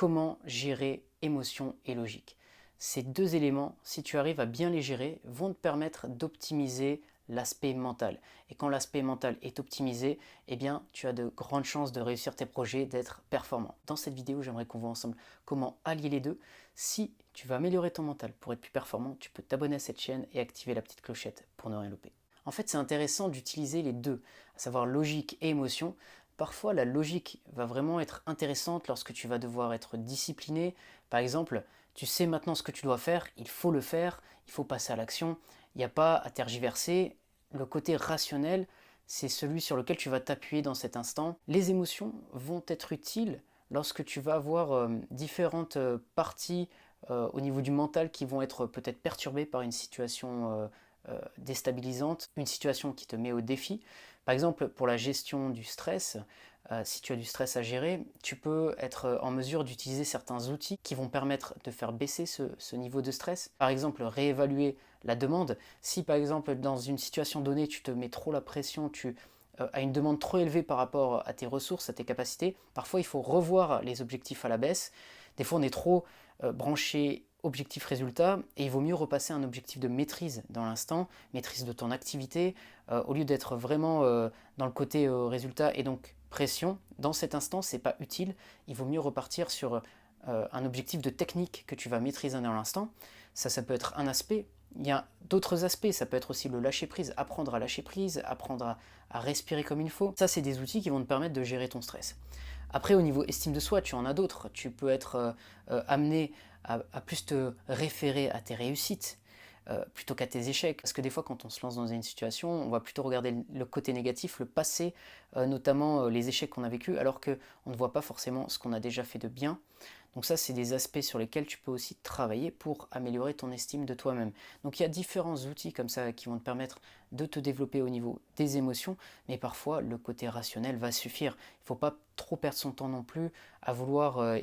comment gérer émotion et logique. Ces deux éléments, si tu arrives à bien les gérer, vont te permettre d'optimiser l'aspect mental. Et quand l'aspect mental est optimisé, eh bien, tu as de grandes chances de réussir tes projets, d'être performant. Dans cette vidéo, j'aimerais qu'on voit ensemble comment allier les deux. Si tu veux améliorer ton mental pour être plus performant, tu peux t'abonner à cette chaîne et activer la petite clochette pour ne rien louper. En fait, c'est intéressant d'utiliser les deux, à savoir logique et émotion. Parfois, la logique va vraiment être intéressante lorsque tu vas devoir être discipliné. Par exemple, tu sais maintenant ce que tu dois faire, il faut passer à l'action, il n'y a pas à tergiverser. Le côté rationnel, c'est celui sur lequel tu vas t'appuyer dans cet instant. Les émotions vont être utiles lorsque tu vas avoir différentes parties au niveau du mental qui vont être peut-être perturbées par une situation déstabilisante, une situation qui te met au défi. Par exemple, pour la gestion du stress, si tu as du stress à gérer, tu peux être en mesure d'utiliser certains outils qui vont permettre de faire baisser ce niveau de stress. Par exemple, réévaluer la demande. Si par exemple, dans une situation donnée, tu te mets trop la pression, tu as une demande trop élevée par rapport à tes ressources, à tes capacités, parfois il faut revoir les objectifs à la baisse. Des fois, on est trop branché objectif résultat et il vaut mieux repasser un objectif de maîtrise dans l'instant, maîtrise de ton activité, au lieu d'être vraiment dans le côté résultat et donc pression. Dans cet instant, c'est pas utile, il vaut mieux repartir sur un objectif de technique que tu vas maîtriser dans l'instant. Ça peut être un aspect. Il y a d'autres aspects, ça peut être aussi le lâcher prise, apprendre à lâcher prise, apprendre à respirer comme il faut. Ça, c'est des outils qui vont te permettre de gérer ton stress. Après, au niveau estime de soi, tu en as d'autres. Tu peux être amené à plus te référer à tes réussites plutôt qu'à tes échecs. Parce que des fois, quand on se lance dans une situation, on va plutôt regarder le côté négatif, le passé, notamment les échecs qu'on a vécus, alors qu'on ne voit pas forcément ce qu'on a déjà fait de bien. Donc ça, c'est des aspects sur lesquels tu peux aussi travailler pour améliorer ton estime de toi-même. Donc il y a différents outils comme ça qui vont te permettre de te développer au niveau des émotions, mais parfois le côté rationnel va suffire. Il ne faut pas trop perdre son temps non plus à vouloir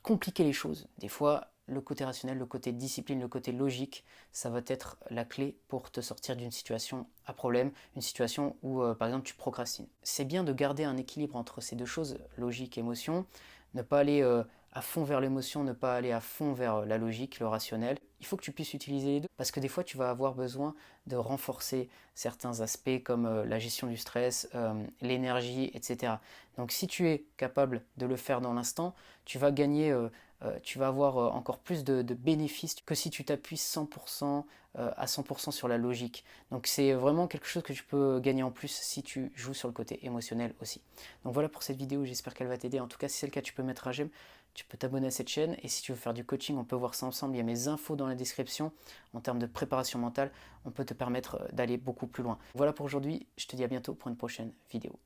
compliquer les choses. Des fois, le côté rationnel, le côté discipline, le côté logique, ça va être la clé pour te sortir d'une situation à problème, une situation où, par exemple, tu procrastines. C'est bien de garder un équilibre entre ces deux choses, logique et émotion, ne pas aller à fond vers l'émotion, ne pas aller à fond vers la logique, le rationnel. Il faut que tu puisses utiliser les deux parce que des fois tu vas avoir besoin de renforcer certains aspects comme la gestion du stress, l'énergie, etc. Donc si tu es capable de le faire dans l'instant, tu vas gagner, tu vas avoir encore plus de bénéfices que si tu t'appuies 100% à 100% sur la logique. Donc c'est vraiment quelque chose que tu peux gagner en plus si tu joues sur le côté émotionnel aussi. Donc voilà pour cette vidéo, j'espère qu'elle va t'aider. En tout cas, si c'est le cas, tu peux mettre un j'aime, tu peux t'abonner à cette chaîne. Et si tu veux faire du coaching, on peut voir ça ensemble. Il y a mes infos dans la description. En termes de préparation mentale, on peut te permettre d'aller beaucoup plus loin. Voilà pour aujourd'hui, je te dis à bientôt pour une prochaine vidéo.